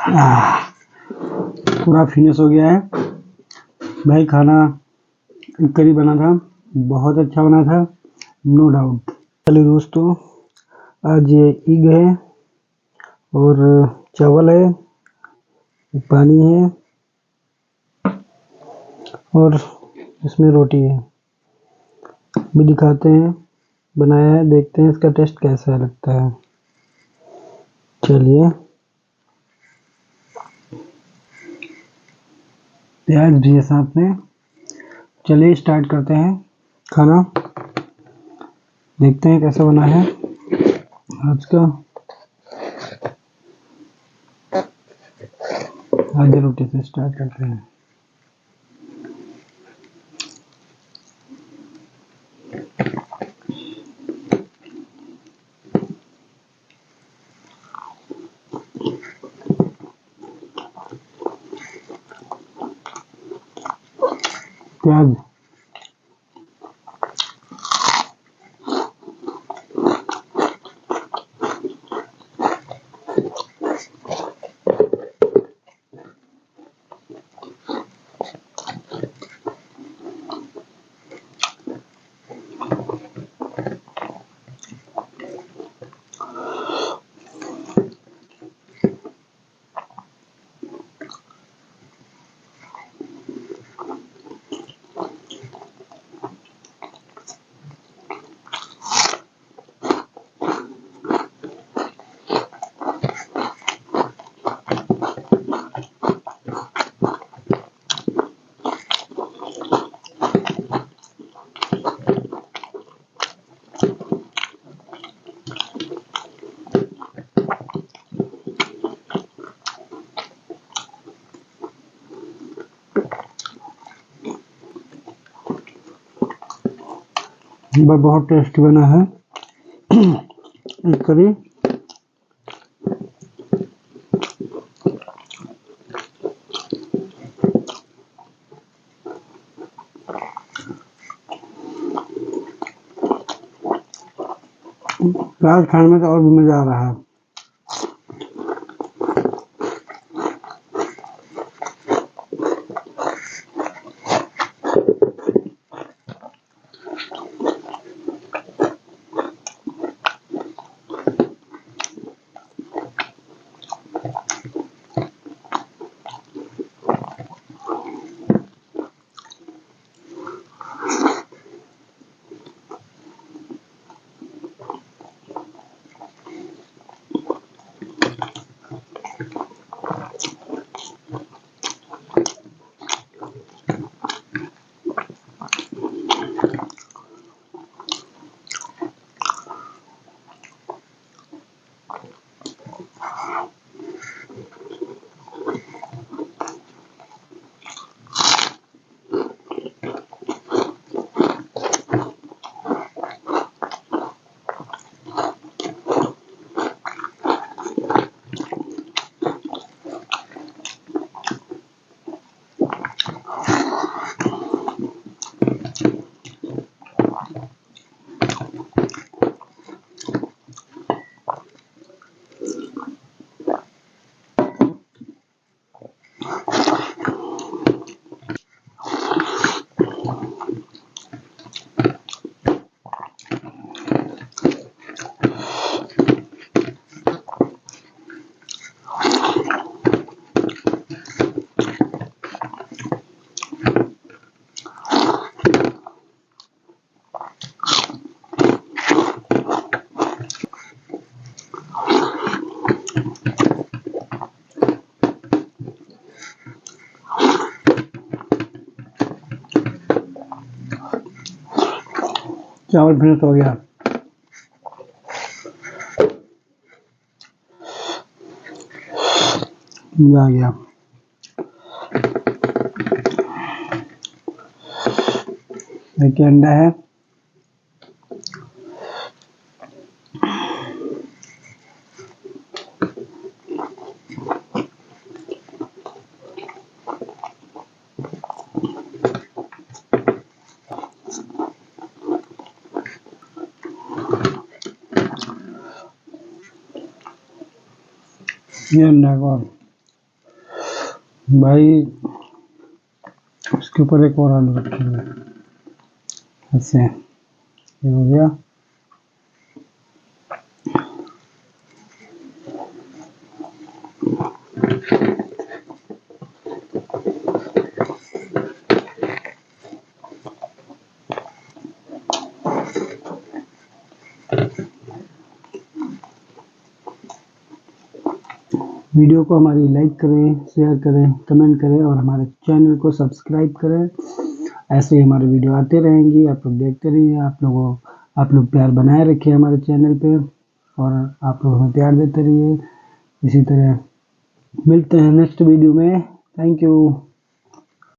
पूरा फिनिश हो गया है भाई। खाना करी बना था, बहुत अच्छा बना था, नो डाउट। चलिए दोस्तों, आज ये इग है और चावल है, पानी है और इसमें रोटी है। भी दिखाते हैं, बनाया है, देखते हैं इसका टेस्ट कैसा लगता है। चलिए, प्याज भी है साथ में। चलिए स्टार्ट करते हैं खाना, देखते हैं कैसा बना है आज का। आधी रोटी से स्टार्ट करते हैं। प्याज बहुत टेस्टी बना है। एक करी प्याज खाने में तो और भी मजा आ रहा है। चावल फिनिश हो गया। मजा आ गया। देखिए अंडा है, ये अंडा है और भाई उसके ऊपर एक और आलू रखेंगे ऐसे। ये हो गया। वीडियो को हमारी लाइक करें, शेयर करें, कमेंट करें और हमारे चैनल को सब्सक्राइब करें। ऐसे ही हमारे वीडियो आते रहेंगी, आप लोग देखते रहिए। आप लोग प्यार बनाए रखिए हमारे चैनल पे और आप लोग हमें प्यार देते रहिए। इसी तरह मिलते हैं नेक्स्ट वीडियो में। Thank you.